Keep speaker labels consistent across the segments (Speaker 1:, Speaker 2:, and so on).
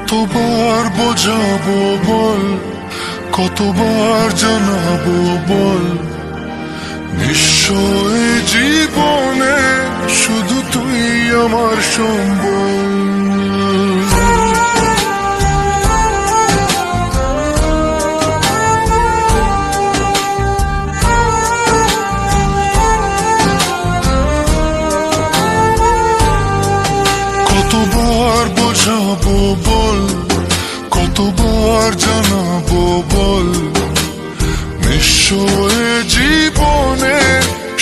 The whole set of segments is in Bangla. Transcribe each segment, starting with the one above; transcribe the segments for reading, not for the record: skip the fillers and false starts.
Speaker 1: কতবার বোঝাবো বল, কতবার জানাবো বল, নিশ্চয় জীবনে শুধু তুই আমার সম্বল। কতবার বোঝাবো বল, কতবার জানাবো বল, নিশ্চয় জীবনে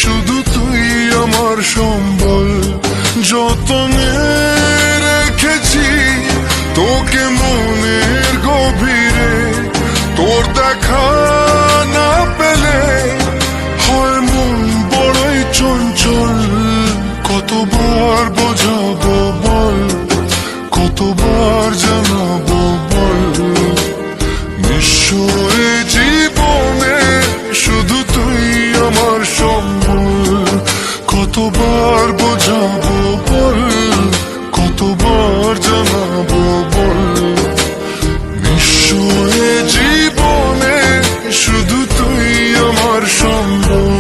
Speaker 1: শুধু তুই আমার সম্বল। যতনে রেখেছি তোকে মনের গভীরে, তোর দেখা না পেলে হয় মন বড়ই চঞ্চল। কতবার বোঝাবো বল, কতবার জানাবো বল, নিশ্চয় জীবনে শুধু তুই আমার সম্বল। কতবার বোঝাবো বল, কতবার জানাবো বল, নিশ্চয় জীবনে শুধু তুই আমার সম্বল।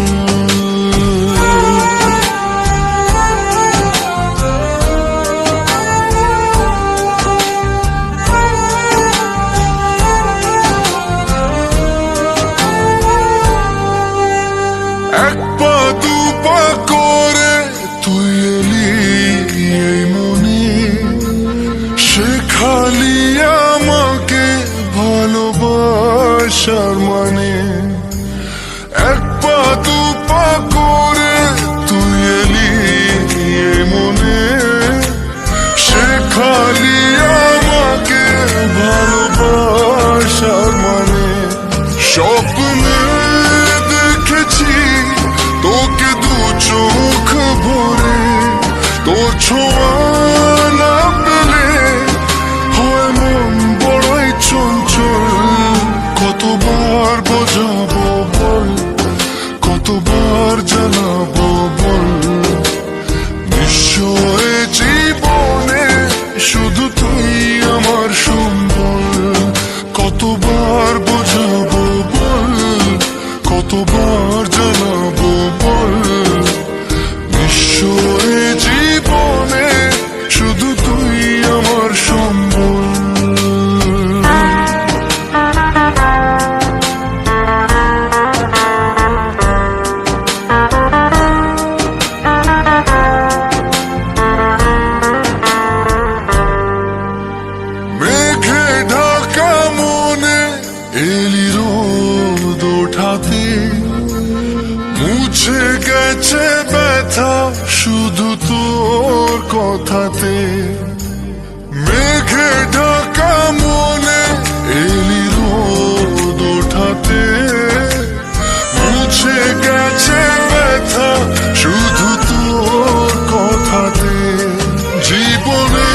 Speaker 1: এক পা দু পা করে তুই এলি এই মনে, শেখালি আমাকে ভালোবাসার মানে। এক পা দু পা করে তুই এলি এই মনে, শেখালি আমাকে ভালোবাসার মানে। স্বপ্নে দেখেছি তোকে দু চোখ ভরে, তোর ছোঁয়া না পেলে হয় মন বড়ই চঞ্চল। কতবার বোঝাবো বল, কতবার জানাবো বল, নিশ্চয় জীবনে শুধু তুই আমার সম্বল। কতবার বোঝাবো বল, কতবার জানাবো বল, নিশ্চয় জীবনে শুধু তুই আমার সম্বল। মেঘে ঢাকা মনে এলি রোদ ওঠাতে, মুছে গেছে ব্যথা শুধু তোর কথাতে। মেঘে ঢাকা মনে এলি রোদ ওঠাতে, মুছে গেছে ব্যথা শুধু তোর কথাতে। জীবনে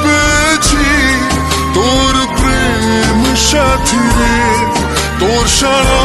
Speaker 1: পেয়েছি তোর প্রেম সাথী রে, তোর সারা